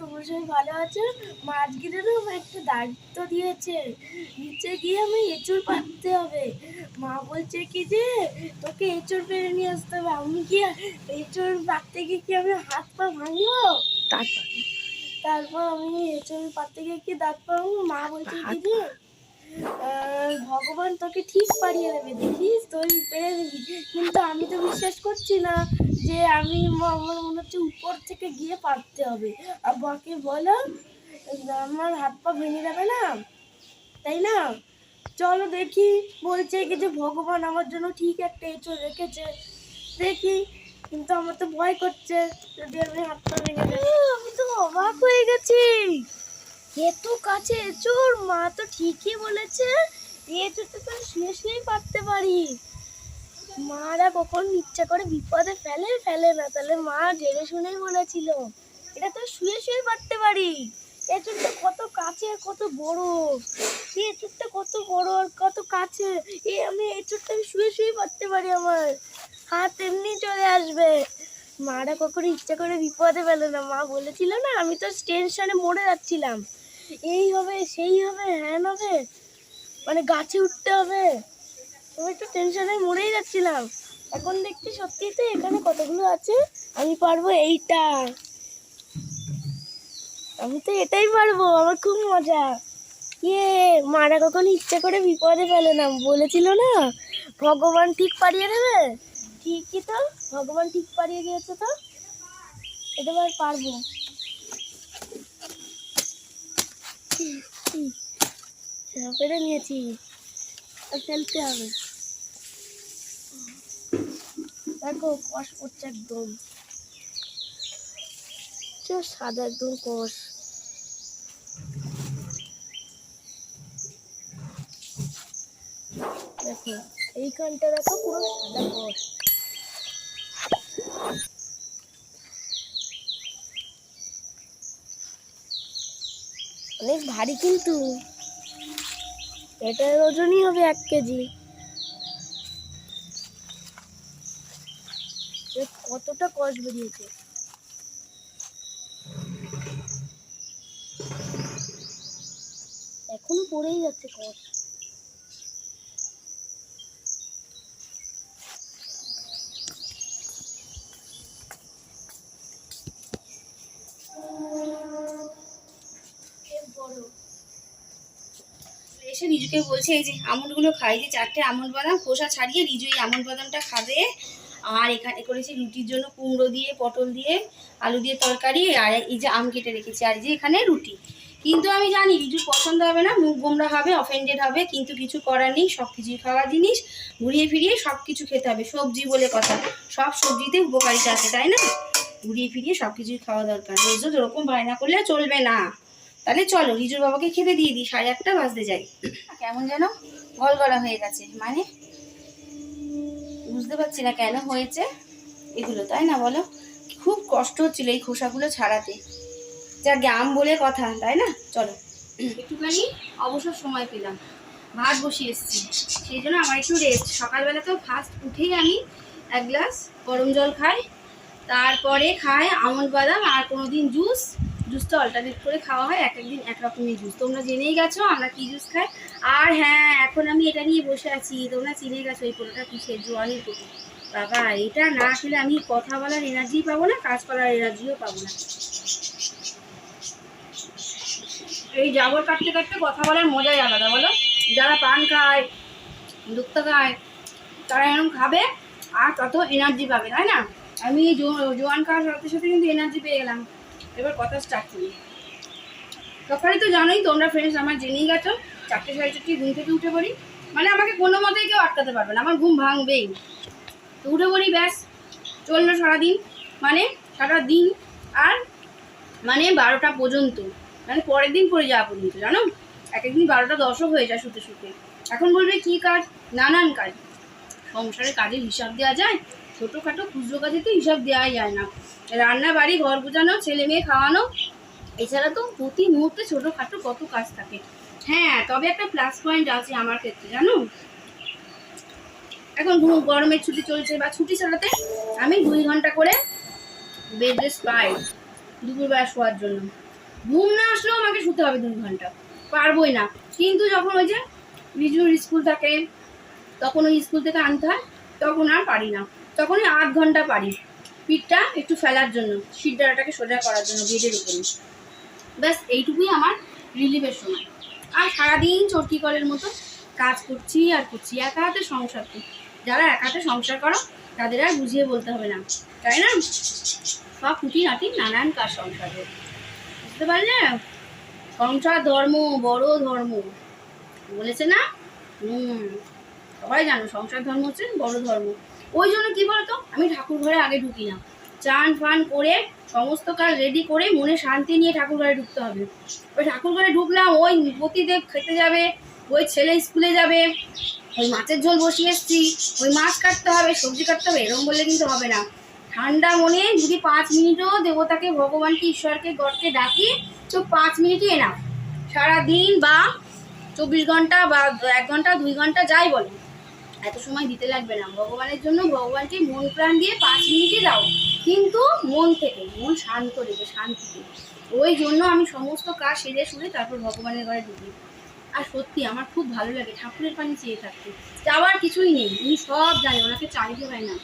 তোমার সবাই ভালো আছে? মা আজকে না আমার একটা দায়িত্ব দিয়েছে, নিচে গিয়ে আমি এঁচড় পাড়তে হবে। মা বলছে কি যে তোকে এঁচড় পেড়ে নিয়ে আসতে হবে। আমি কি এঁচড় পাড়তে গিয়ে কি আমি হাত পা ভাঙবো? তারপর আমি এঁচড় পাড়তে গিয়ে কি দাঁত পাবো? মা বলছে কি যে ভগবান তোকে ঠিক পারিয়ে দেবে, দেখিস তুই পেরে দিবি। কিন্তু আমি তো বিশ্বাস করছি না যে আমার মনে হচ্ছে উপর থেকে গিয়ে পারতে হবে। আর বাকি বলো, আমার হাত পা ভেঙে যাবে না, তাই না? চলো দেখি, বলছে কি যে ভগবান আমার জন্য ঠিক একটা এঁচড় রেখেছে, দেখি। কিন্তু আমার তো ভয় করছে যদি আমি হাত পা ভেঙে যাই। আমি তো অবাক হয়ে গেছি, এত কাছে এঁচড়। মা তো ঠিকই বলেছে, এঁচড়টা তো শুয়ে শুয়েই পারতে পারি। মারা কখন ইচ্ছা করে বিপদে ফেলে না, তাহলে মা জেনে শুনেই বলেছিল এটা তো শুয়ে শুয়ে পারতে পারি। এঁচড়টা কত কাছে আর কত বড়, এঁচড়টা কত বড় আর কত কাছে। আমি এঁচড়টা শুয়ে শুয়ে পারতে পারি, আমার হাত এমনি চলে আসবে। মারা কখনো ইচ্ছা করে বিপদে ফেলে না। মা বলেছিল না, আমি তো টেনশনে মরে যাচ্ছিলাম, এই হবে সেই হবে হ্যান হবে, মানে গাছে উঠতে হবে। আমি একটু টেনশনে মরেই যাচ্ছিলাম। এখন দেখছি সত্যি তো এখানে কতগুলো আছে, আমি পারবো এইটা। আমি তো এটাই পারবো, আমার খুব মজা। মারা কখনো ইচ্ছে করে বিপদে ফেলে না, বলেছিল না ভগবান ঠিক পারিয়ে দেবে। ঠিকই তো, ভগবান ঠিক পারিয়ে দিয়েছে। তো এবার পারবো। পেরে নিয়েছি, আর ফেলতে হবে। দেখো কষ করছে একদম, সাদা একদম কষ। দেখো এইখানটা দেখো পুরো সাদা কষ। অনেক ভারী কিন্তু, এটার ওজনই হবে 1 কেজি। কতটা কষ বেরিয়েছে, এখনো পড়েই যাচ্ছে কষ। এসে রিজুকে বলছে এই যে আমন্ডগুলো খাই, যে 4টে আমন্ড বাদাম খোসা ছাড়িয়ে রিজু এই আমন্ড বাদামটা খাবে। আর এখানে করেছি রুটির জন্য কুমড়ো দিয়ে পটল দিয়ে আলু দিয়ে তরকারি, আর এই যে আম কেটে রেখেছি, আর এই যে এখানে রুটি। কিন্তু আমি জানি রিজুর পছন্দ হবে না, মুখ গোমরা হবে, অফেন্ডেড হবে, কিন্তু কিছু করার নেই। সব কিছুই খাওয়া জিনিস, ঘুরিয়ে ফিরিয়ে সব কিছু খেতে হবে। সবজি বলে কথা, সব সবজিতে উপকারিতা আছে, তাই না? ঘুরিয়ে ফিরিয়ে সব কিছুই খাওয়া দরকার। রোজ ওরকম বায়না করলে চলবে না। তাহলে চলো রিজুর বাবাকে খেতে দিয়ে দিই, 1:30 বাজতে যাই। কেমন যেন গলগলা হয়ে গেছে, মানে বুঝতে পারছি না কেন হয়েছে এগুলো, তাই না বলো? খুব কষ্ট হচ্ছিল এই খোসাগুলো ছাড়াতে। যাকে আম বলে কথা, তাই না? চলো একটুখানি অবসর সময় পেলাম, ভাত বসিয়ে এসেছি, সেই জন্য আমার একটু রেস্ট। সকালবেলা তো ফার্স্ট উঠেই আমি 1 গ্লাস গরম জল খাই, তারপরে খাই আমন্ড বাদাম, আর কোনোদিন জুস। জুস তো অল্টারনেট করে খাওয়া হয়, এক একদিন এক রকমের জুস, তোমরা জেনেই গেছো আমরা কি জুস খাই। আর হ্যাঁ, এখন আমি এটা নিয়ে বসে আছি, তোমরা চিনে গেছো এই পোলোটা কিসের, জোয়ানের পোলো। বাবা এটা না খেলে আমি কথা বলার এনার্জি পাবো না, কাজ করার এনার্জিও পাবো না। এই জাবর কাটতে কাটতে কথা বলার মজাই আলাদা, বলো? যারা পান খায়, দুধ খায়, তারা এরকম খাবে আর তত এনার্জি পাবে, তাই না? আমি জোয়ান খাওয়ার সাথে সাথে কিন্তু এনার্জি পেয়ে গেলাম। এবার কথা স্টার্ট করি। সকালে তো জানোই তোমরা ফ্রেন্ডস, আমার জেনেই গেছো 4টে 4:30 ঘুম থেকে উঠে পড়ি। মানে আমাকে কোনো মতেই কেউ আটকাতে পারবে না, আমার ঘুম ভাঙবেই। তো উঠে পড়ি, ব্যাস চললো সারাদিন, মানে সারা দিন। আর মানে 12টা পর্যন্ত, মানে পরের দিন পড়ে যাওয়া পর্যন্ত, জানো? এক একদিন 12টা 10ও হয়ে যায় শুতে শুতে। এখন বলবে কী কাজ? নানান কাজ। সংসারের কাজের হিসাব দেওয়া যায়? ছোটোখাটো খুচরো কাজে তো হিসাব দেওয়াই যায় না। রান্না বাড়ি, ঘর গোছানো, ছেলে মেয়ে খাওয়ানো, এছাড়া তো প্রতি মুহূর্তে ছোটোখাটো কত কাজ থাকে। হ্যাঁ, তবে একটা প্লাস পয়েন্ট আছে আমার ক্ষেত্রে, জানো? এখন গরমের ছুটি চলছে, বা ছুটি ছাড়াতে আমি 2 ঘন্টা করে বেড রেস্ট পাই দুপুরবেলা শোয়ার জন্য। ঘুম না আসলেও আমাকে শুতে হবে 2 ঘন্টা, পারবোই না। কিন্তু যখন ওই যে রিজুর স্কুল থাকে, তখন ওই স্কুল থেকে আনতে হয়, তখন আর পারি না। তখন 8 ঘন্টা পারি পিঠটা একটু ফেলার জন্য, শিরদাঁড়াটাকে সোজা করার জন্য বেডের উপরে। ব্যাস এইটুকুই আমার রিলিফের সময়। আর সারাদিন চরকি কলের মতো কাজ করছি আর করছি, একা হাতে সংসার করি। যারা একা হাতে সংসার করো তাদের আর বুঝিয়ে বলতে হবে না, তাই না? সব খুঁটিনাটি নানান কাজ সংসারের, বুঝতে পারলে? সংসার ধর্ম, বড় ধর্ম বলেছে না? সবাই জানো সংসার ধর্ম হচ্ছে বড় ধর্ম। ওই জন্য কি বলতো, আমি ঠাকুর ঘরে আগে ঢুকি না। চান ফান করে সমস্ত কাজ রেডি করে মনে শান্তি নিয়ে ঠাকুর ঘরে ঢুকতে হবে। ওই ঠাকুর ঘরে ঢুকলাম, ওই পতিদেব খেতে যাবে, ওই ছেলে স্কুলে যাবে, ওই মাছের ঝোল বসিয়ে এসছি, ওই মাছ কাটতে হবে, সবজি কাটতে হবে, এরকম বললে কিন্তু হবে না। ঠান্ডা মনে যদি 5 মিনিটও দেবতাকে, ভগবানকে, ঈশ্বরকে, গডকে ডাকি, তো 5 মিনিটই এনা। সারাদিন বা 24 ঘন্টা বা 1 ঘন্টা 2 ঘন্টা যাই বলো, এত সময় দিতে লাগবে না। ভগবানের জন্য ভগবানকে মন প্রাণ দিয়ে 5 মিনিটই দাও, কিন্তু মন থেকে, মন শান্ত রেখে, শান্তিতে। ওই জন্য আমি সমস্ত কাজ সেরে শুনে তারপর ভগবানের ঘরে ঢুকি। আর সত্যি আমার খুব ভালো লাগে ঠাকুরের পানি চেয়ে থাকতে। যাওয়ার কিছুই নেই, উনি সব জানে, ওনাকে চাইতে হয় না,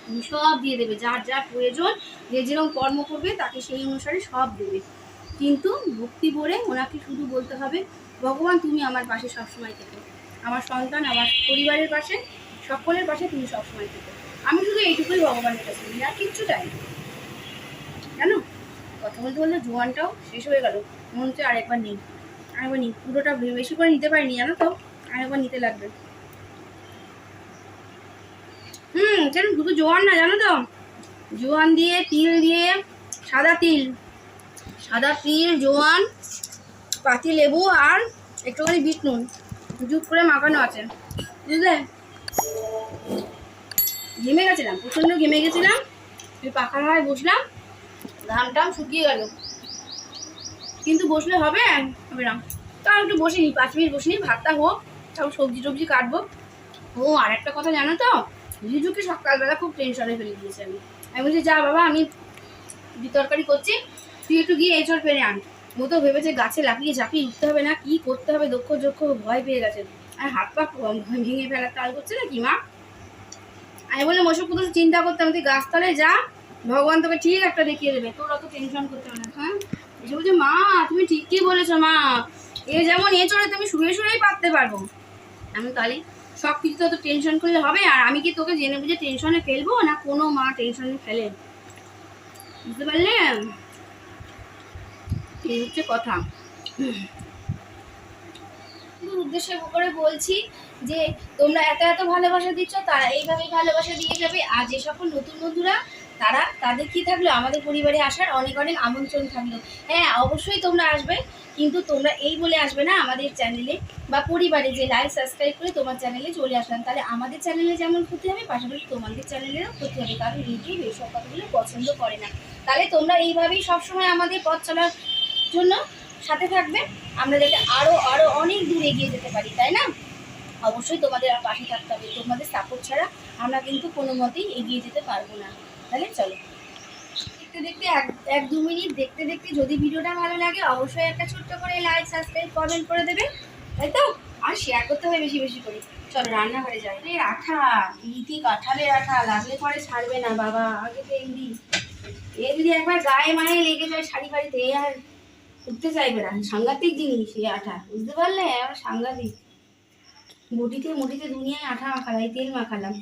উনি সব দিয়ে দেবে। যার যা প্রয়োজন, যে যেরকম কর্ম করবে তাকে সেই অনুসারে সব দেবে। কিন্তু ভক্তি ভরে ওনাকে শুধু বলতে হবে, ভগবান তুমি আমার পাশে সবসময় থেকো, আমার সন্তান, আমার পরিবারের পাশে, সকলের পাশে তুমি সবসময় থেকো। আমি শুধু এইটুকুই ভগবানের কাছে বলি, আর কিচ্ছু চাই না। জানো, কথা বলতে বলতে জোয়ানটাও শেষ হয়ে গেল, মনে হচ্ছে আরেকবার নিই, আরেকবার নিই। পুরোটা বেশি করে নিতে পারিনি, জানো তো, আরেকবার নিতে লাগবে। সেরকম শুধু জোয়ান না, জানো তো, জোয়ান দিয়ে, তিল দিয়ে, সাদা তিল, জোয়ান, পাতি লেবু আর একটুখানি বিট নুন জুট করে মাখানো আছে, বুঝলে? ঘেমে গেছিলাম, প্রচণ্ড ঘেমে গেছিলাম। ওই পাখার হাওয়ায় বসলাম, ঘাম টাম শুকিয়ে গেল, কিন্তু বসলে হবে হবে না। তাও একটু বসে নিই, 5 মিনিট বসে নিই, ভাতটা হোক, তারপর সবজি টবজি কাটবো। ও আর একটা কথা জানো তো, রিজুকে সকালবেলা খুব টেনশনে ফেলে দিয়েছি আমি। আমি বলছি, যা বাবা, আমি তরকারি করছি, তুই একটু গিয়ে এঁচড় পেরে আন। ও তো ভেবেছে গাছে লাফিয়ে ঝাঁপিয়ে উঠতে হবে না, কি করতে হবে, দক্ষ যক্ষ ভয় পেয়ে গেছে। আর হাত পা ভেঙে ফেলার তাল করছে না কি মা? আমি বললাম, ওসব কোথাও চিন্তা করতে হবে, তুই গাছতলায় যা, ভগবান তোকে ঠিক একটা দেখিয়ে দেবে, তোর অত টেনশন করতে হবে না। হ্যাঁ, এসে বলছে, মা তুমি ঠিকই বলেছো মা, এ যেমন এঁচড়ে তুমি শুয়ে শুয়েই পারতে পারবো। আমি তাহলে সব কিছু তো টেনশন করলে হবে? আর আমি কি তোকে জেনে বুঝে টেনশনে ফেলবো না? কোনো মা টেনশনে ফেলে, বুঝতে পারলে? এই হচ্ছে কথা। উদ্দেশ্য করে বলছি যে তোমরা এত এত ভালোবাসা দিচ্ছ, তারা এইভাবেই ভালোবাসা দিয়ে যাবে। আর যে সকল নতুন বন্ধুরা, তাদের কি থাকলো, আমাদের পরিবারে আসার অনেক অনেক আমন্ত্রণ থাকলো। হ্যাঁ, অবশ্যই তোমরা আসবে, কিন্তু তোমরা এই বলে আসবে না আমাদের চ্যানেলে বা পরিবারে যে লাইক সাবস্ক্রাইব করে তোমার চ্যানেলে চলে আসলাম। তাহলে আমাদের চ্যানেলে যেমন ক্ষতি হবে, পাশাপাশি তোমাদের চ্যানেলেরও ক্ষতি হবে, কারণ ইউটিউব এইসব কথাগুলো পছন্দ করে না। তাহলে তোমরা এইভাবেই সবসময় আমাদের পথ চলার জন্য সাথে থাকবে, আমরা যাতে আরো আরো অনেক দূর এগিয়ে যেতে পারি, তাই না? অবশ্যই তোমাদের পাশে থাকতে হবে, তোমাদের সাপোর্ট ছাড়া আমরা কিন্তু কোনো মতেই এগিয়ে যেতে পারবো না। তাহলে চলো, দেখতে দেখতে 1-2 মিনিট দেখতে দেখতে যদি ভিডিওটা ভালো লাগে, অবশ্যই একটা ছোট্ট করে লাইক সাবস্ক্রাইব কমেন্ট করে দেবে, তাই তো? আর শেয়ার করতে হবে বেশি বেশি করে। চলো রান্নাঘরে যাই। আঠা, ইতি কাঁঠালের আঠা, লাগলে পরে ছাড়বে না বাবা। আগে তো এই যদি একবার গায়ে মায়ে লেগে যায় শাড়ি ফাড়িতে, আর উঠতে চাইবে না। সাংঘাতিক জিনিস এই আঠা, বুঝতে পারলে? আমার সাংঘাতিক। মুটিতে দুনিয়ায় আঠা মাখালাম, এই তেল মাখালাম,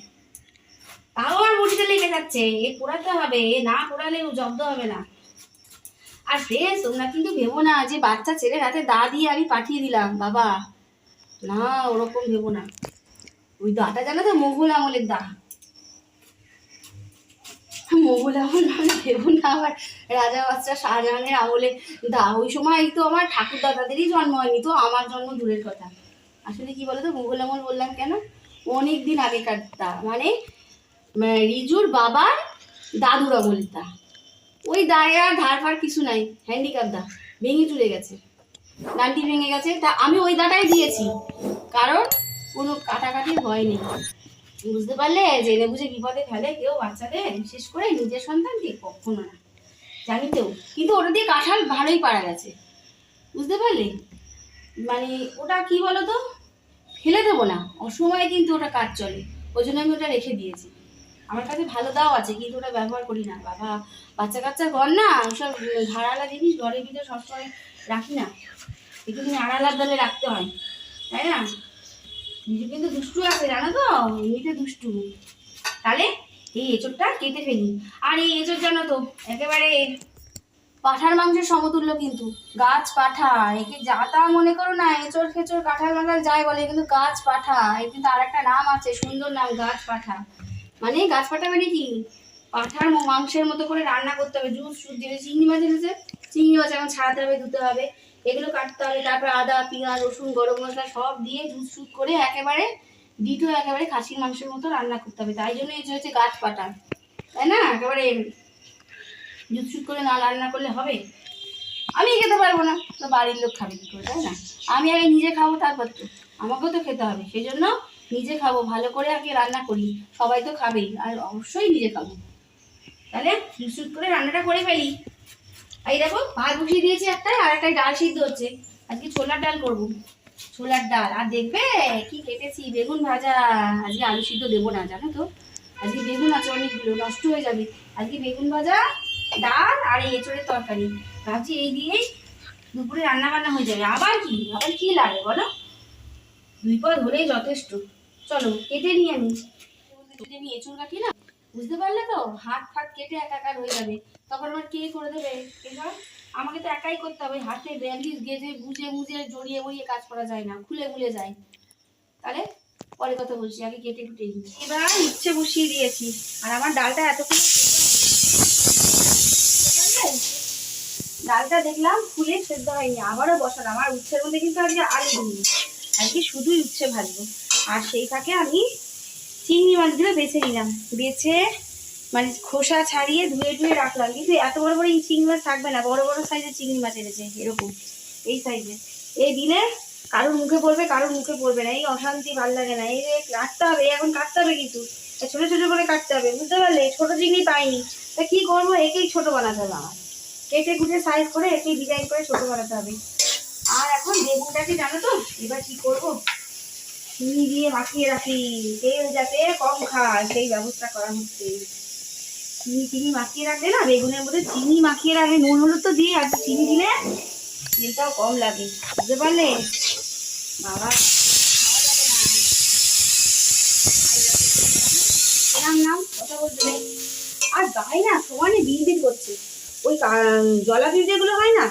তাও আমার মুটিতে লেগে যাচ্ছে। এ পোড়াতে হবে, এ না পোড়ালেও জব্দ হবে না। আর ফ্রেন্ডস, তোমরা কিন্তু ভেবো না যে বাচ্চা ছেলের হাতে দা দিয়ে আমি পাঠিয়ে দিলাম বাবা, না, ওরকম ভেবো না। ওই দাটা জানো তো, মোগল আমলের দা, মোগল আমল মানে ভেবো না আবার রাজা বাচ্চা শাহজাহানের আমলে দা। ওই সময় তো আমার ঠাকুর দাদাদেরই জন্ম হয়নি, তো আমার জন্ম দূরের কথা। আসলে কি বলতো, মোগল আমল বললাম কেন, অনেক দিন আগেকার দা, মানে রিজুর বাবার দাদুর আমলের দা। ওই দায়ে আর ধার ফার কিছু নাই, হ্যান্ডিক্যাপ দা, ভেঙে চলে গেছে, ডান্ডি ভেঙে গেছে। তা আমি ওই দাটাই দিয়েছি, কারণ কোনো কাটাকাটির ভয় নেই, বুঝতে পারলে? জেনে বুঝে বিপদে ফেলে কেউ বাচ্চাদের, বিশেষ করে নিজের সন্তানকে কখনো না। জানি তো, কিন্তু ওটা দিয়ে কাঁঠাল ভালোই পারা গেছে, বুঝতে পারলে? মানে ওটা কি বলো তো, ফেলে দেবো না, অসময়ে কিন্তু ওটা কাজ চলে, ওই জন্য আমি ওটা রেখে দিয়েছি। আমার কাছে ভালো দাও আছে, কিন্তু ওটা ব্যবহার করি না বাবা, বাচ্চা কাচ্চার ঘর না, ওইসব ধারালা জিনিস ঘরের ভিতরে সবসময় রাখি না, একটু আড়ালার দলে রাখতে হয়, তাই না? নিজে কিন্তু দুষ্টু আছে জানো তো, এমনিতে দুষ্টু। তাহলে এই এঁচড়টা কেটে ফেলি। আর এই এঁচড় জানো তো একেবারে পাঁঠার মাংসের সমতুল্য, কিন্তু গাছ পাঠা, একে যা তা মনে করো না, এঁচড় খেচড় কাঁঠাল মাঠাল যাই বলে, কিন্তু গাছ পাঠা এর কিন্তু আর একটা নাম আছে, সুন্দর নাম, গাছ পাঠা। মানে গাছ পাঠা মানে কি, পাঁঠার মাংসের মতো করে রান্না করতে হবে, জুস সুস দিয়ে। চিংড়ি মাছ এনেছে, চিংড়ি মাছ এখন ছাড়াতে হবে, ধুতে হবে, এগুলো কাটতে হবে, তারপর আদা পেঁয়াজ রসুন গরম মশলা সব দিয়ে জুস সুস করে একেবারে দ্বিতীয় একেবারে খাসির মাংসের মতো রান্না করতে হবে, তাই জন্য এই যে হচ্ছে গাছ পাঠা, তাই না? একেবারে জুৎসুট করে না রান্না করলে হবে? আমি খেতে পারবো না তো বাড়ির লোক খাবে কি করে, তাই না? আমি আগে নিজে খাবো, তারপর তো আমাকেও তো খেতে হবে, সেই জন্য নিজে খাবো, ভালো করে আগে রান্না করি, সবাই তো খাবেই, আর অবশ্যই নিজে খাবো। তাহলে জুৎসুট করে রান্নাটা করে ফেলি। এই দেখো ভাত বসিয়ে দিয়েছি একটাই, আর একটাই ডাল সিদ্ধ হচ্ছে, আজকে ছোলার ডাল করবো, ছোলার ডাল। আর দেখবে কি কেটেছি, বেগুন ভাজা, আজকে আলু সিদ্ধ দেবো না জানো তো, আজকে বেগুন আছে অনেকগুলো, নষ্ট হয়ে যাবে, আজকে বেগুন ভাজা, ডাল আর এই এঁচড়ের তরকারি, ভাবছি এই দিয়েই দুপুরে রান্না বান্না হয়ে যাবে। আবার কি লাগে বলো, দুই পদ হলেই যথেষ্ট। চলো কেটে নিই আমি, কেটে নিয়ে এঁচড় কাটি না, বুঝতে পারলে তো, হাত ফাত কেটে একাকার হয়ে যাবে, তখন আবার কে করে দেবে এসব? আমাকে তো একাই করতে হবে, হাতে ব্যান্ডেজ গেজে বুঝে মুজে জড়িয়ে মরিয়ে কাজ করা যায় না, খুলে মুলে যায়। তাহলে পরে কথা বলছি, আগে কেটে কুটে নিই। এবার উচ্ছে বসিয়ে দিয়েছি, আর আমার ডালটা এতক্ষণ ডালটা দেখলাম ফুলে সেদ্ধ হয়নি, আবারও বসালাম। আমার উচ্ছের মধ্যে কিন্তু আজকে আলু দিই, আজকে শুধুই উচ্ছে ভাজবো। আর সেই ফাঁকে আমি চিংড়ি মাছগুলো বেছে নিলাম, বেছে মানে খোসা ছাড়িয়ে ধুয়ে ধুয়ে রাখলাম, কিন্তু এত বড় বড় এই চিংড়ি মাছ থাকবে না, বড় বড় সাইজের চিংড়ি মাছ এনেছে, এরকম এই সাইজে। এই দিলে কারোর মুখে পড়বে, কারোর মুখে পড়বে না, এই অশান্তি, ভাল লাগে না। এই কাটতে হবে, এখন কাটতে হবে, কিন্তু ছোট ছোট করে কাটতে হবে, বুঝতে পারলে? ছোট চিংড়ি পাইনি, তা কি করবো, একেই ছোট বানাতে হবে আমার, কেটে কুটে সাইজ করে একেই ডিজাইন করে ছোট বানাতে হবে। আর এখন বেগুনটাকে জানো তো এবার কি করবো, চিনি দিয়ে মাখিয়ে রাখি, তেল যাতে কম খায় সেই ব্যবস্থা করা হচ্ছে। চিনি মাখিয়ে রাখলে না, বেগুনের মধ্যে চিনি মাখিয়ে রাখলে, নুন হলুদ তো দিয়ে, আর চিনি দিলে তেলটাও কম লাগে, বুঝতে পারলে? বাবা নাম কথা বলতে নেই, আর গায়ে না সমানে বিড়বিড় করছে, ওই জলা যেগুলো হয় না,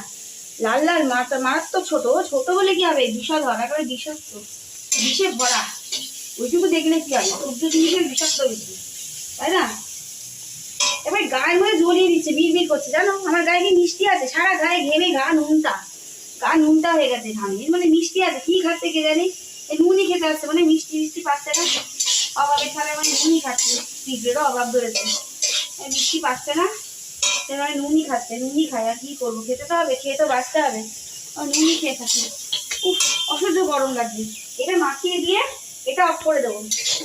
লাল লাল মারাত্মক ছোট, ছোট বলে কি হবে, বিষধর, একেবারে বিষাক্ত, বিষে ভরা, ওইটুকু দেখলে কি হবে, সূর্য জিনিসের বিষাক্ত বেশি, তাই না? এবার গায়ের মধ্যে জ্বলিয়ে দিচ্ছে, বিড়বিড় করছে, জানো আমার গায়ে কি মিষ্টি আছে, সারা গায়ে ঘেমে গা নুনটা হয়ে গেছে ঘামে, মানে মিষ্টি আছে, কি খাচ্ছে কে জানি, এই নুনই খেতে আসছে, মানে মিষ্টি মিষ্টি পাচ্ছে না, অভাবের ছাড়া মানে নুনই খাচ্ছে, পিঁপড়েরও অভাব ধরেছে, মিষ্টি পাচ্ছে না, মানে নুনই খাচ্ছে, নুনই খায়, আর কি করবো, খেতে তো হবে, খেয়ে তো বাঁচতে হবে, নুনই খেয়ে থাকি। উফ, অসহ্য গরম লাগছে, এটা মাখিয়ে দিয়ে এটা অফ করে দেবো,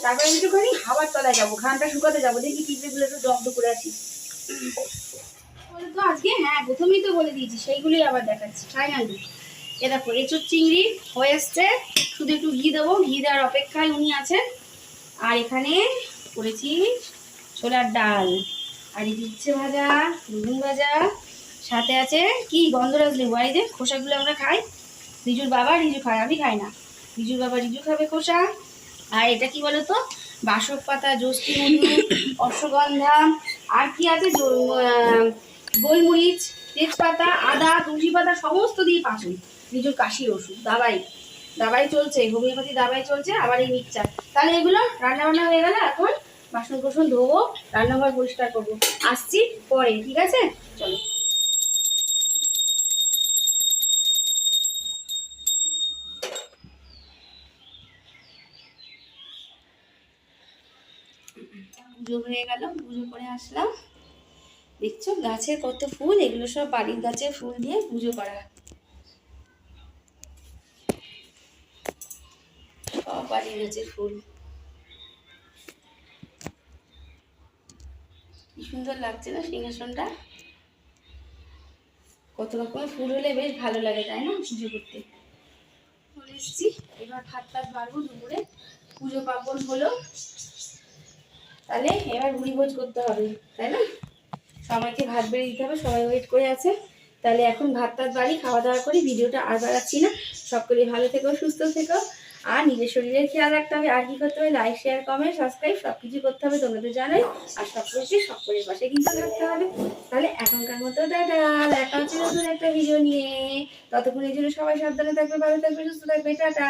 তারপরে আমি একটুখানি হাওয়ার তলায় যাবো, ঘামটা শুকাতে যাবো, দেখি পিঁপড়েগুলো একটু জব্দ করে আসি। তো আজকে হ্যাঁ প্রথমেই তো বলে দিয়েছি, সেইগুলোই আবার দেখাচ্ছি, ফাইনালি এ দেখো এঁচোড় চিংড়ি হয়ে এসছে, শুধু একটু ঘি দেবো, ঘি দেওয়ার অপেক্ষায় উনি আছেন। আর এখানে করেছি ছোলার ডাল, আর এই উচ্ছে ভাজা, বেগুন ভাজা, সাথে আছে কি গন্ধরাজ লেবু, আর এই যে খোসাগুলো আমরা খাই, রিজুর বাবা রিজু খায়, আমি খাই না, রিজুর বাবা রিজু খাবে খোসা। আর এটা কি বলতো, বাসক পাতা, জোষ্ঠী মধু, অশ্বগন্ধা, আর কি আছে, গোলমরিচ, তেজপাতা, আদা, তুলসী পাতা, সমস্ত দিয়ে পাচন, রিজুর কাশির ওষুধ, দাবাই দাবাই চলছে, হোমিওপ্যাথি দাবাই চলছে, আবার এই মিক্সচার। তাহলে এগুলো রান্না বান্না হয়ে গেলে এখন বাসন কোসন ধোবো, রান্নাঘর পরিষ্কার করবো, আসছি পরে, ঠিক আছে? চলো। পুজো হয়ে গেল, পুজো করে আসলাম, দেখছো গাছের কত ফুল, এগুলো সব বাড়ির গাছের ফুল দিয়ে পুজো করা, সব বাড়ির গাছের ফুল, কি সুন্দর লাগছে না সিংহাসনটা। কত রকমের ফুল হলে বেশ ভালো লাগে, তাই না? পুজো করতে চলে এসেছি। এবার ভাত টাত বাড়বো দুপুরে, পুজো পার্বণ হলো, তাহলে এবার ভোজ করতে হবে, তাই না? সবাইকে ভাত বেড়ে দিতে হবে, সবাই ওয়েট করে আছে। তাহলে এখন ভাত টাত বাড়ি, খাওয়া দাওয়া করি, ভিডিওটা আর বাড়াচ্ছি না। সকলে ভালো থেকো, সুস্থ থেকো, আর নিজের শরীরের খেয়াল রাখতে হবে। আর কি করতে হবে? লাইক, শেয়ার, কমেন্ট, সাবস্ক্রাইব সব কিছু করতে হবে, তোমাদের জানাই। আর সকলের পাশে কিন্তু থাকতে হবে। তাহলে এখনকার মতো টাটা, দেখা হচ্ছে নতুন একটা ভিডিও নিয়ে। ততক্ষণের জন্য সবাই সাবধানে থাকবে, ভালো থাকবে, সুস্থ থাকবে, টাটা।